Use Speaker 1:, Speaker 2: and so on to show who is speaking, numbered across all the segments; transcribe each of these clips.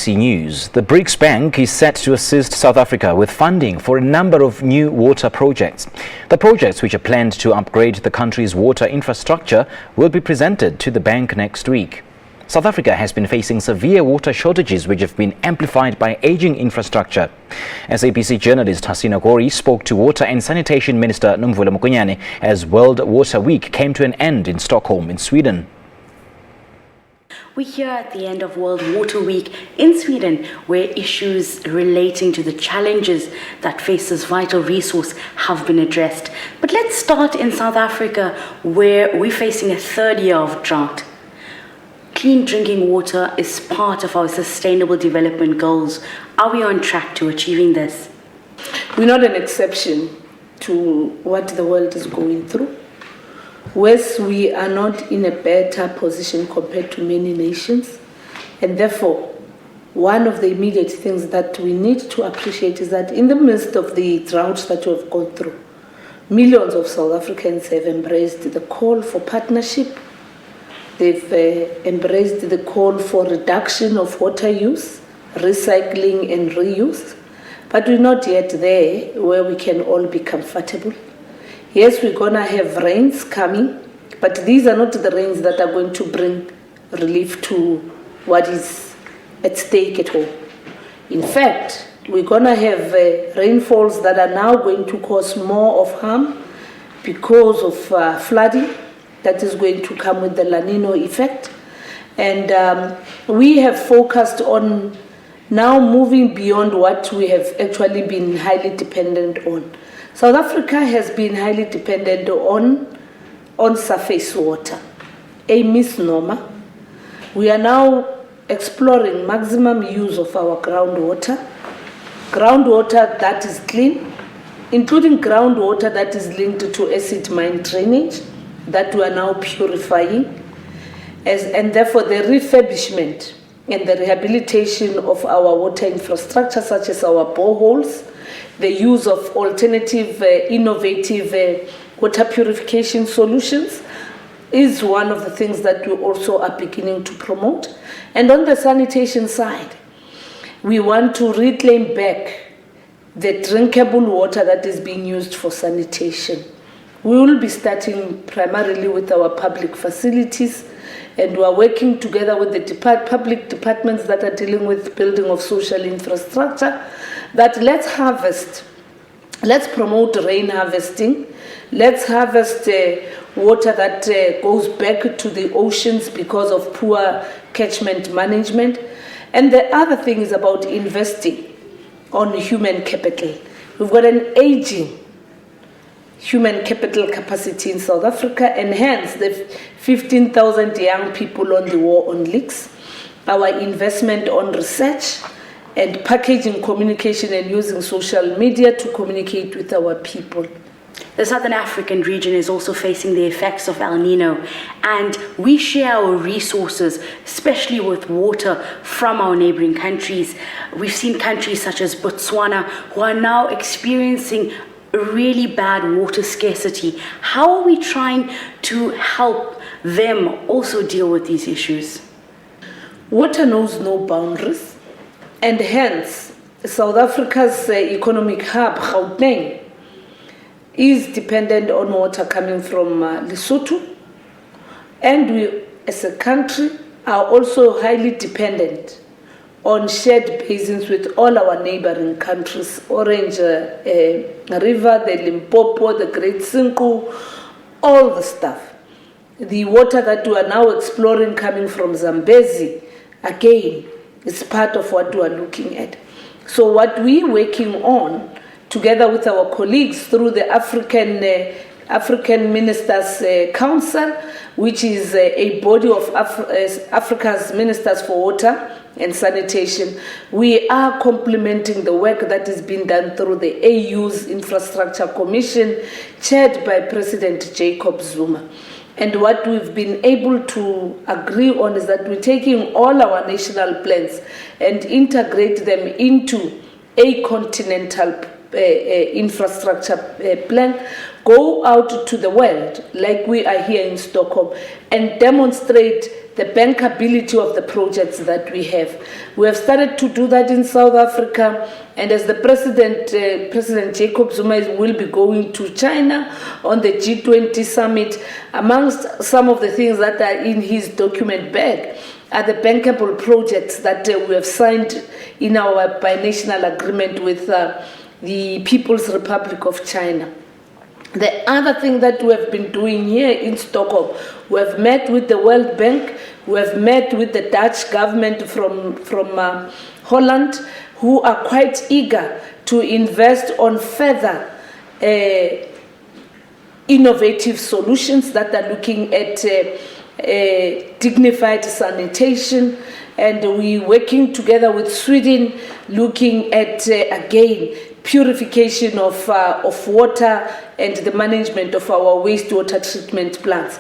Speaker 1: SABC News. The BRICS Bank is set to assist South Africa with funding for a number of new water projects. The projects, which are planned to upgrade the country's water infrastructure, will be presented to the bank next week. South Africa has been facing severe water shortages which have been amplified by aging infrastructure. SABC journalist Hasina Gori spoke to Water and Sanitation Minister Nomvula Mokonyane as World Water Week came to an end in Stockholm in Sweden.
Speaker 2: We're here at the end of World Water Week in Sweden, where issues relating to the challenges that face this vital resource have been addressed. But let's start in South Africa, where we're facing a third year of drought. Clean drinking water is part of our sustainable development goals. Are we on track to achieving this?
Speaker 3: We're not an exception to what the world is going through. Whereas we are not in a better position compared to many nations, and therefore one of the immediate things that we need to appreciate is that in the midst of the droughts that we have gone through, millions of South Africans have embraced the call for partnership. They've embraced the call for reduction of water use, recycling and reuse, but we're not yet there where we can all be comfortable. Yes, we're going to have rains coming, but these are not the rains that are going to bring relief to what is at stake at home. In fact, we're going to have rainfalls that are now going to cause more of harm because of flooding that is going to come with the La Nina effect. And we have focused on now moving beyond what we have actually been highly dependent on. South Africa has been highly dependent on surface water, a misnomer. We are now exploring maximum use of our groundwater that is clean, including groundwater that is linked to acid mine drainage that we are now purifying, and therefore the refurbishment and the rehabilitation of our water infrastructure, such as our boreholes, the use of alternative, innovative water purification solutions is one of the things that we also are beginning to promote. And on the sanitation side, we want to reclaim back the drinkable water that is being used for sanitation. We will be starting primarily with our public facilities, and we are working together with the public departments that are dealing with building of social infrastructure, that let's promote rain harvesting, let's harvest water that goes back to the oceans because of poor catchment management. And the other thing is about investing on human capital. We've got an aging human capital capacity in South Africa, and hence the 15,000 young people on the war on leaks, our investment on research, and packaging communication and using social media to communicate with our people.
Speaker 2: The Southern African region is also facing the effects of El Nino, and we share our resources, especially with water, from our neighboring countries. We've seen countries such as Botswana who are now experiencing really bad water scarcity. How are we trying to help them also deal with these issues?
Speaker 3: Water knows no boundaries. And hence, South Africa's economic hub, Gauteng, is dependent on water coming from Lesotho. And we, as a country, are also highly dependent on shared basins with all our neighboring countries, Orange River, the Limpopo, the Great Sinku, all the stuff. The water that we are now exploring coming from Zambezi, again, it's part of what we are looking at. So what we're working on, together with our colleagues through the African Ministers Council, which is a body of Africa's Ministers for Water and Sanitation, we are complementing the work that is being done through the AU's Infrastructure Commission, chaired by President Jacob Zuma. And what we've been able to agree on is that we're taking all our national plans and integrate them into a continental infrastructure plan, go out to the world like we are here in Stockholm and demonstrate the bankability of the projects that we have. We have started to do that in South Africa, and as the President Jacob Zuma will be going to China on the G20 summit, amongst some of the things that are in his document bag are the bankable projects that we have signed in our binational agreement with the People's Republic of China. The other thing that we have been doing here in Stockholm, we have met with the World Bank, we have met with the Dutch government from Holland, who are quite eager to invest on further innovative solutions that are looking at dignified sanitation, and we're working together with Sweden, looking at again purification of water and the management of our wastewater treatment plants.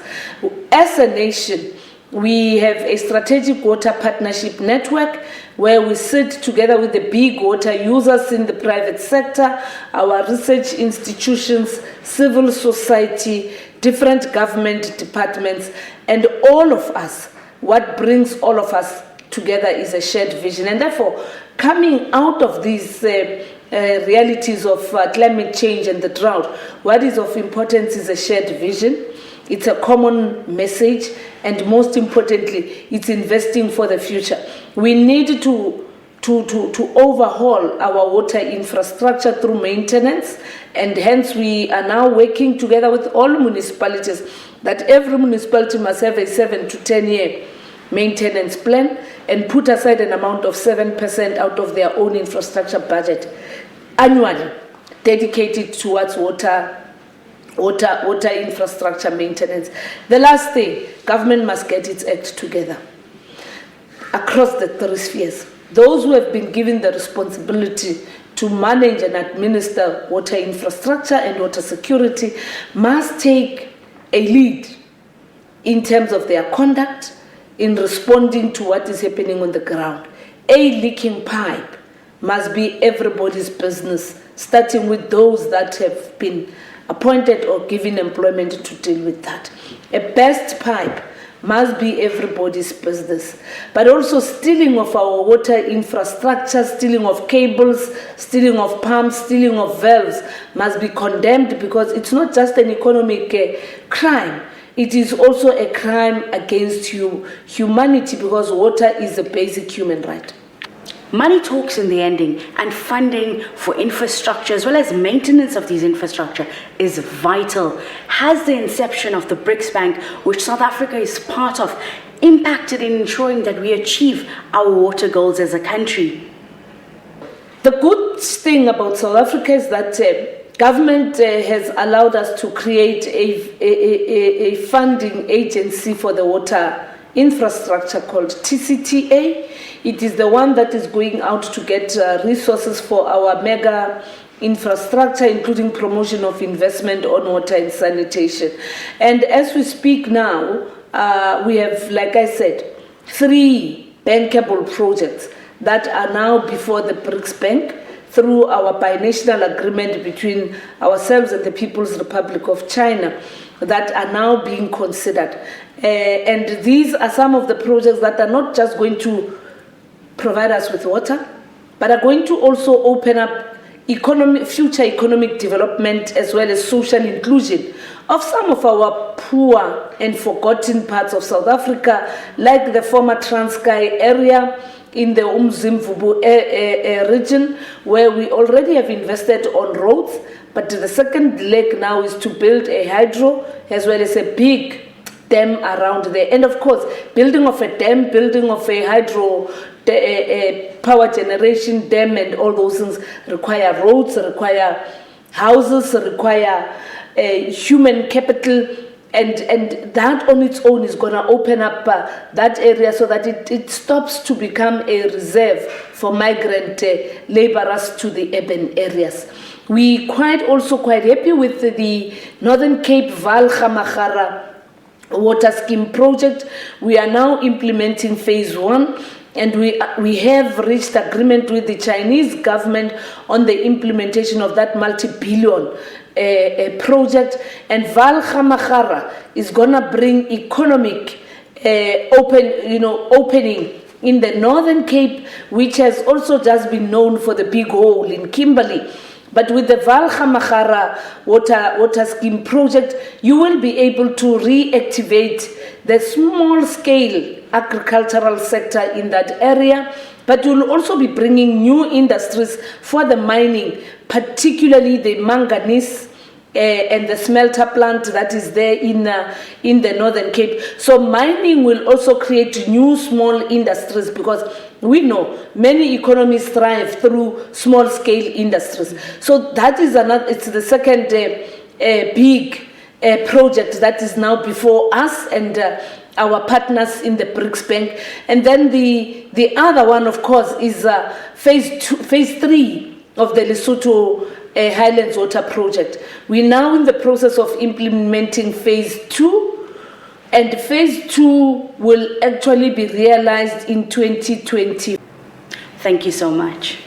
Speaker 3: As a nation, we have a strategic water partnership network where we sit together with the big water users in the private sector, our research institutions, civil society, different government departments, and all of us. What brings all of us together is a shared vision. And therefore, coming out of these realities of climate change and the drought, what is of importance is a shared vision. It's a common message, and most importantly, it's investing for the future. We need to overhaul our water infrastructure through maintenance, and hence we are now working together with all municipalities that every municipality must have a 7 to 10 year maintenance plan and put aside an amount of 7% out of their own infrastructure budget annually dedicated towards water infrastructure maintenance. The last thing, government must get its act together across the three spheres. Those who have been given the responsibility to manage and administer water infrastructure and water security must take a lead in terms of their conduct in responding to what is happening on the ground. A leaking pipe must be everybody's business, starting with those that have been appointed or given employment to deal with that. A burst pipe must be everybody's business. But also stealing of our water infrastructure, stealing of cables, stealing of pumps, stealing of valves must be condemned, because it's not just an economic crime. It is also a crime against humanity, because water is a basic human right.
Speaker 2: Money talks in the ending, and funding for infrastructure as well as maintenance of these infrastructure is vital. Has the inception of the BRICS Bank, which South Africa is part of, impacted in ensuring that we achieve our water goals as a country?
Speaker 3: The good thing about South Africa is that government has allowed us to create a funding agency for the water infrastructure called TCTA. It is the one that is going out to get resources for our mega infrastructure, including promotion of investment on water and sanitation. And as we speak now, we have, like I said, 3 bankable projects that are now before the BRICS Bank through our binational agreement between ourselves and the People's Republic of China that are now being considered. And these are some of the projects that are not just going to provide us with water, but are going to also open up future economic development as well as social inclusion of some of our poor and forgotten parts of South Africa, like the former Transkei area in the Umzimvubu region, where we already have invested on roads, but the second leg now is to build a hydro as well as a big dam around there. And of course, building of a dam, building of a hydro power generation dam, and all those things require roads, require houses, require human capital, and that on its own is going to open up that area so that it stops to become a reserve for migrant laborers to the urban areas. We also quite happy with the Northern Cape Vaal Gamagara water scheme project. We are now implementing phase 1, and we have reached agreement with the Chinese government on the implementation of that multi-billion project. And Vaal Gamagara is going to bring economic opening in the Northern Cape, which has also just been known for the big hole in Kimberley. But with the Valgamagara water scheme project, you will be able to reactivate the small-scale agricultural sector in that area, but you'll also be bringing new industries for the mining, particularly the manganese and the smelter plant that is there in the Northern Cape. So mining will also create new small industries, because we know many economies thrive through small-scale industries. So that is it's the second big project that is now before us and our partners in the BRICS Bank. And then the other one, of course, is phase 3 of the Lesotho Highlands Water Project. We're now in the process of implementing phase 2, and phase 2 will actually be realized in 2020.
Speaker 2: Thank you so much.